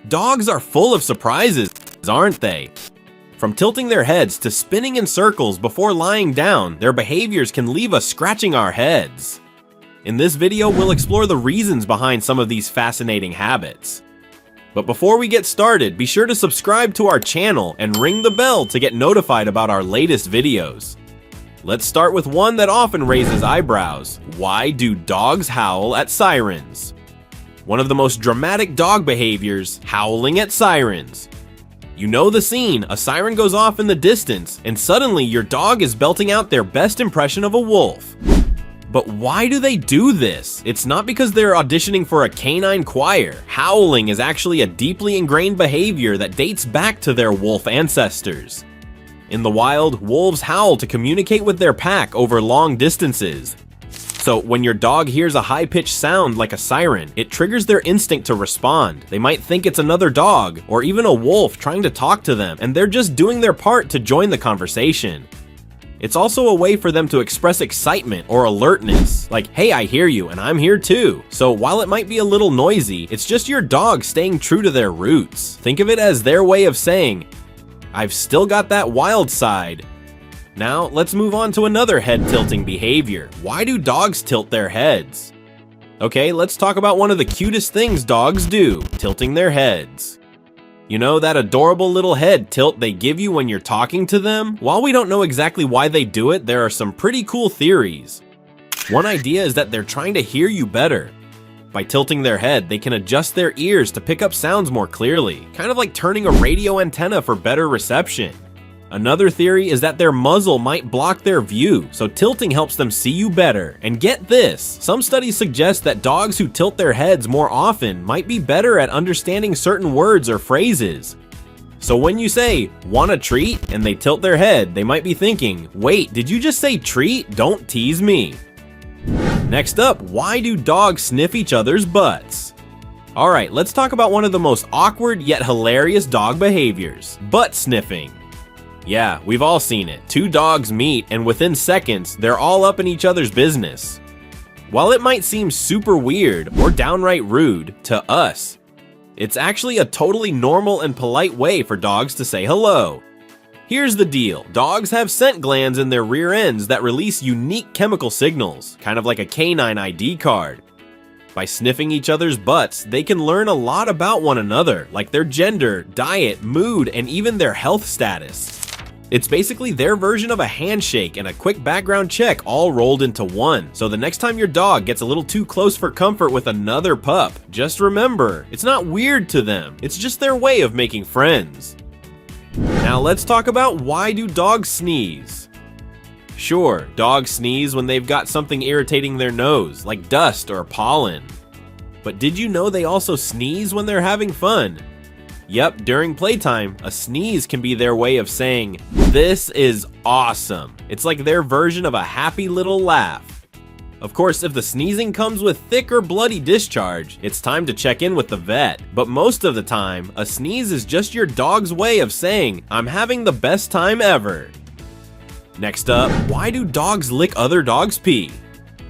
Dogs are full of surprises, aren't they? From tilting their heads to spinning in circles before lying down, their behaviors can leave us scratching our heads. In this video, we'll explore the reasons behind some of these fascinating habits. But before we get started, be sure to subscribe to our channel and ring the bell to get notified about our latest videos. Let's start with one that often raises eyebrows. Why do dogs howl at sirens? One of the most dramatic dog behaviors, howling at sirens. You know the scene, a siren goes off in the distance, and suddenly your dog is belting out their best impression of a wolf. But why do they do this? It's not because they're auditioning for a canine choir. Howling is actually a deeply ingrained behavior that dates back to their wolf ancestors. In the wild, wolves howl to communicate with their pack over long distances. So when your dog hears a high-pitched sound like a siren, it triggers their instinct to respond. They might think it's another dog, or even a wolf trying to talk to them, and they're just doing their part to join the conversation. It's also a way for them to express excitement or alertness, like, hey, I hear you, and I'm here too. So while it might be a little noisy, it's just your dog staying true to their roots. Think of it as their way of saying, I've still got that wild side. Now, let's move on to another head-tilting behavior. Why do dogs tilt their heads? Okay, let's talk about one of the cutest things dogs do, tilting their heads. You know that adorable little head tilt they give you when you're talking to them? While we don't know exactly why they do it, there are some pretty cool theories. One idea is that they're trying to hear you better. By tilting their head, they can adjust their ears to pick up sounds more clearly, kind of like turning a radio antenna for better reception. Another theory is that their muzzle might block their view, so tilting helps them see you better. And get this, some studies suggest that dogs who tilt their heads more often might be better at understanding certain words or phrases. So when you say, want a treat, and they tilt their head, they might be thinking, wait, did you just say treat? Don't tease me. Next up, why do dogs sniff each other's butts? Alright, let's talk about one of the most awkward yet hilarious dog behaviors, butt sniffing. Yeah, we've all seen it. Two dogs meet, and within seconds, they're all up in each other's business. While it might seem super weird or downright rude to us, it's actually a totally normal and polite way for dogs to say hello. Here's the deal. Dogs have scent glands in their rear ends that release unique chemical signals, kind of like a canine ID card. By sniffing each other's butts, they can learn a lot about one another, like their gender, diet, mood, and even their health status. It's basically their version of a handshake and a quick background check all rolled into one. So the next time your dog gets a little too close for comfort with another pup, just remember, it's not weird to them. It's just their way of making friends. Now let's talk about why do dogs sneeze. Sure, dogs sneeze when they've got something irritating their nose, like dust or pollen. But did you know they also sneeze when they're having fun? Yep, during playtime, a sneeze can be their way of saying, this is awesome. It's like their version of a happy little laugh. Of course, if the sneezing comes with thick or bloody discharge, it's time to check in with the vet. But most of the time, a sneeze is just your dog's way of saying, I'm having the best time ever. Next up, why do dogs lick other dogs' pee?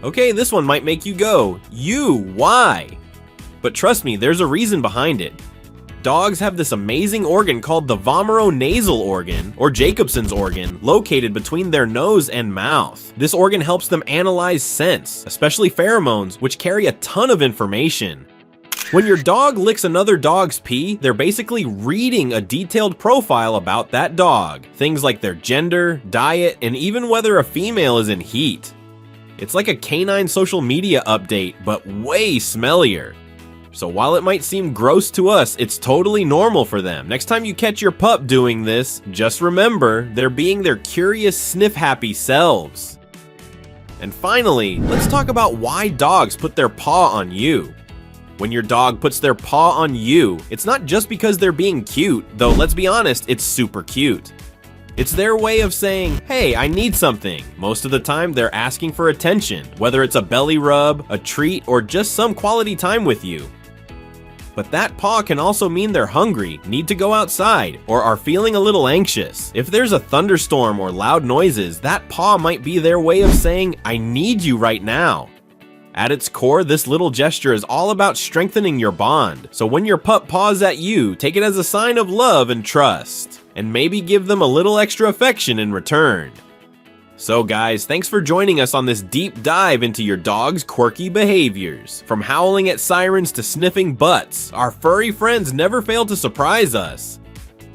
Okay, this one might make you go, why? But trust me, there's a reason behind it. Dogs have this amazing organ called the vomeronasal organ, or Jacobson's organ, located between their nose and mouth. This organ helps them analyze scents, especially pheromones, which carry a ton of information. When your dog licks another dog's pee, they're basically reading a detailed profile about that dog. Things like their gender, diet, and even whether a female is in heat. It's like a canine social media update, but way smellier. So while it might seem gross to us, it's totally normal for them. Next time you catch your pup doing this, just remember, they're being their curious, sniff-happy selves. And finally, let's talk about why dogs put their paw on you. When your dog puts their paw on you, it's not just because they're being cute, though let's be honest, it's super cute. It's their way of saying, hey, I need something. Most of the time, they're asking for attention, whether it's a belly rub, a treat, or just some quality time with you. But that paw can also mean they're hungry, need to go outside, or are feeling a little anxious. If there's a thunderstorm or loud noises, that paw might be their way of saying, I need you right now. At its core, this little gesture is all about strengthening your bond, so when your pup paws at you, take it as a sign of love and trust, and maybe give them a little extra affection in return. So guys, thanks for joining us on this deep dive into your dog's quirky behaviors. From howling at sirens to sniffing butts, our furry friends never fail to surprise us.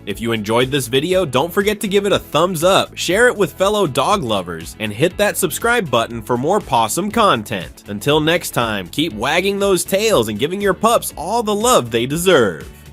If you enjoyed this video, don't forget to give it a thumbs up, share it with fellow dog lovers, and hit that subscribe button for more pawsome content. Until next time, keep wagging those tails and giving your pups all the love they deserve.